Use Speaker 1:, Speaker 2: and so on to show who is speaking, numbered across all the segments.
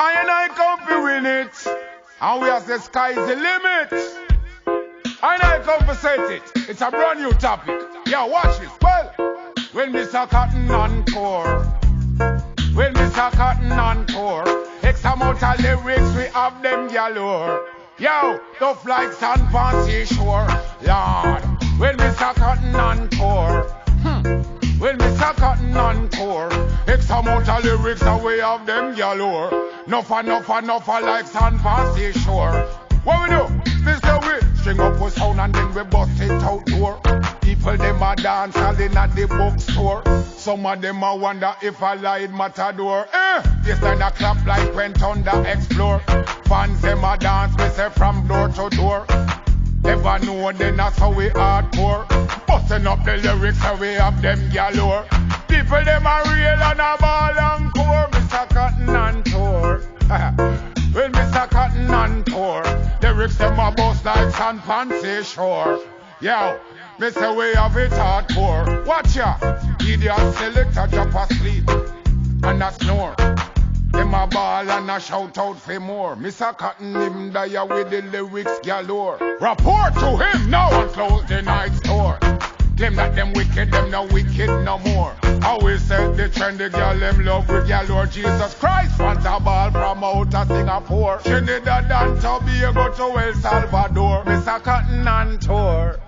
Speaker 1: I come to win it. And we as the sky's the limit. I come to set it. It's a brand new topic. Yeah, watch this. Well, when Mr. Cotton encore. When Mr. Cotton encore. X amount of lyrics, we have them galore. Yo, tough like sand pan seashore. Lord, when Mr. Cotton encore. When Mr. Cotton encore. X amount of lyrics, and we have them galore. Enough like sand pan seashore. What we do? Mr. We string up a sound and then we bust it out door. People them a dance all in at the bookstore. Some of them a wonder if I lied matador. This kind of clap like when thunder explore. Fans them a dance, we say from door to door. Never know then that's how we hardcore. Busting up the lyrics and we have them galore. People them a real and a ball and core. Mr. Cotton on tour. When Mr. Cotton on tour. Lyrics them a bust like sand pan shore. Yo, me say we have it hardcore. Watch ya, idiot selector drop asleep and a snore. Them a ball and a shout out for more. Mr. Cotton him there with the lyrics galore. Report to him now and close the night store. Claim that them wicked, them no wicked no more. Always said the trendy girl them love with galore. Jesus Christ wants a ball from out of Singapore. Trinidad and Tobago to El Salvador. Mr. Cotton on tour.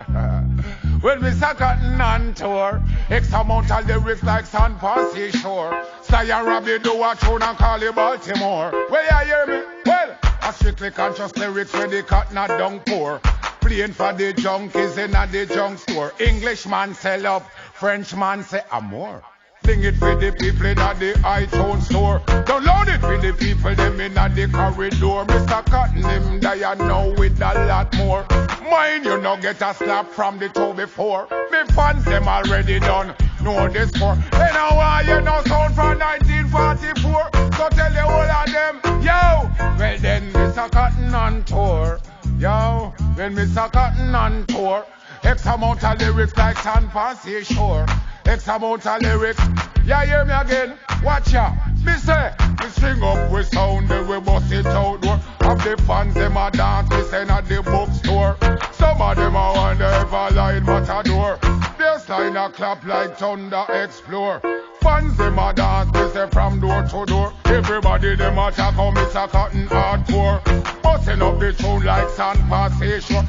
Speaker 1: When Mr. Cotton on tour, X amount of lyrics like sand pan seashore. Sly and Robbie do a tune and call it Baltimore. Well, you hear me? Well, a strictly conscious lyrics where the cotton a dung pour. Playing for the junkies in a the junk store. English man sell up, French man say more. Sing it for the people in a the iTunes store. Download it for the people them in a the corridor. Mr. Cotton him there now with a lot more. Mind you no get a slap from the toe before. Me fans them already done know this for. They know why you know sound from 1944. So tell the whole of them, yo. Well then Mr. Cotton on tour. Yo, when Mr. Cotton on tour. X amount of lyrics like sand pan seashore. X amount of lyrics. Yeah, hear me again. Watch ya. Me say, we string up with sound, then we bust it out door. Have the fans, them a dance, we send at the bookstore. Some of them a wonder if I line matador. This line a clap like thunder explore. Fans, them a dance, we say from door to door. Everybody, them a talk on Mr. Cotton hardcore. Busting up the tune like sand passation.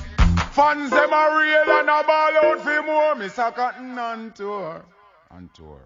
Speaker 1: Fans, them a real and a ball out for more. Mr. Cotton on tour. On tour.